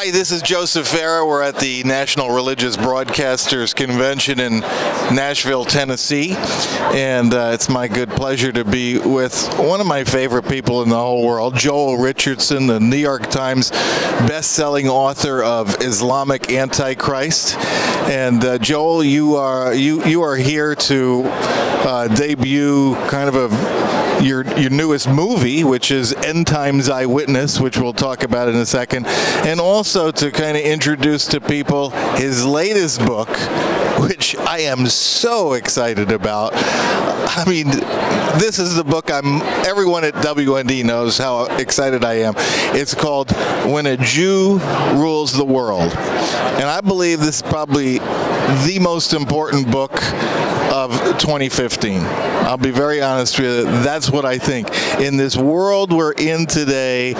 Hi, this is Joseph Farah. We're at the National Religious Broadcasters Convention in Nashville, Tennessee, and it's my good pleasure to be with one of my favorite people in the whole world, Joel Richardson, the New York Times best-selling author of Islamic Antichrist. And Joel, you are here to debut kind of your newest movie, which is End Times Eyewitness, which we'll talk about in a second, and also to kind of introduce to people his latest book, which I am so excited about. I mean, this is the book everyone at WND knows how excited I am. It's called When a Jew Rules the World. And I believe this is probably the most important book of 2015. I'll be very honest with you. That's what I think. In this world we're in today,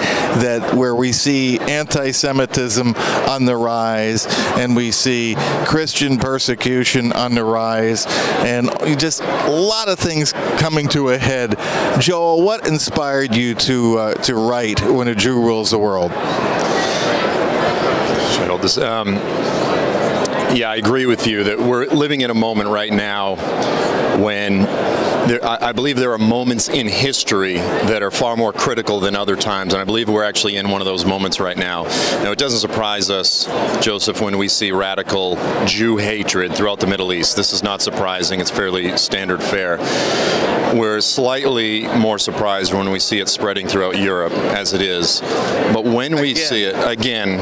where we see anti-Semitism on the rise, and we see Christian persecution on the rise, and just a lot of things coming to a head. Joel, what inspired you to write When a Jew Rules the World? Yeah, I agree with you that we're living in a moment right now when I believe there are moments in history that are far more critical than other times, and I believe we're actually in one of those moments right now. Now, it doesn't surprise us, Joseph, when we see radical Jew hatred throughout the Middle East. This is not surprising. It's fairly standard fare. We're slightly more surprised when we see it spreading throughout Europe, as it is. But when we see it again,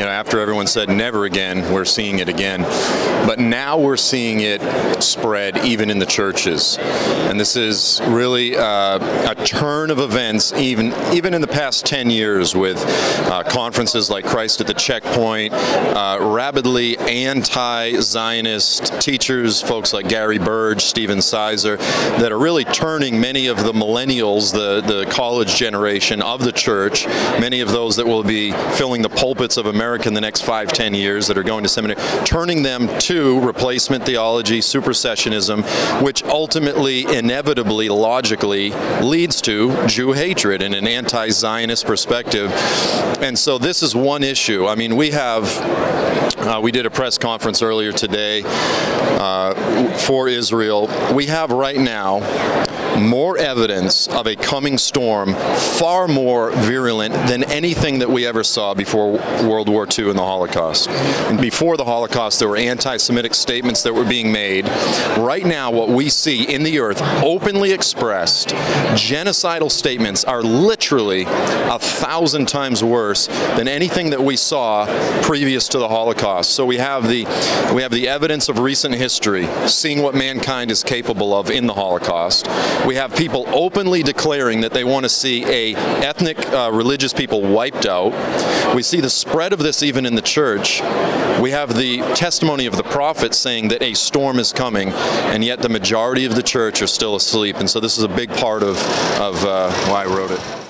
after everyone said never again, we're seeing it again. But now we're seeing it spread even in the churches. And this is really a turn of events, even in the past 10 years, with conferences like Christ at the Checkpoint, rabidly anti-Zionist teachers, folks like Gary Burge, Stephen Sizer, that are really turning many of the millennials, the college generation of the church, many of those that will be filling the pulpits of America in the next 5-10 years that are going to seminary, turning them to replacement theology, supersessionism, which ultimately, inevitably, logically leads to Jew hatred and an anti-Zionist perspective. And so this is one issue. I mean, we did a press conference earlier today for Israel. We have right now more evidence of a coming storm, far more virulent than anything that we ever saw before World War II and the Holocaust. And before the Holocaust, there were anti-Semitic statements that were being made. Right now, what we see in the earth, openly expressed, genocidal statements are literally 1,000 times worse than anything that we saw previous to the Holocaust. So we have the evidence of recent history, seeing what mankind is capable of in the Holocaust. We have people openly declaring that they want to see ethnic religious people wiped out. We see the spread of this even in the church. We have the testimony of the prophets saying that a storm is coming, and yet the majority of the church are still asleep. And so this is a big part of why I wrote it.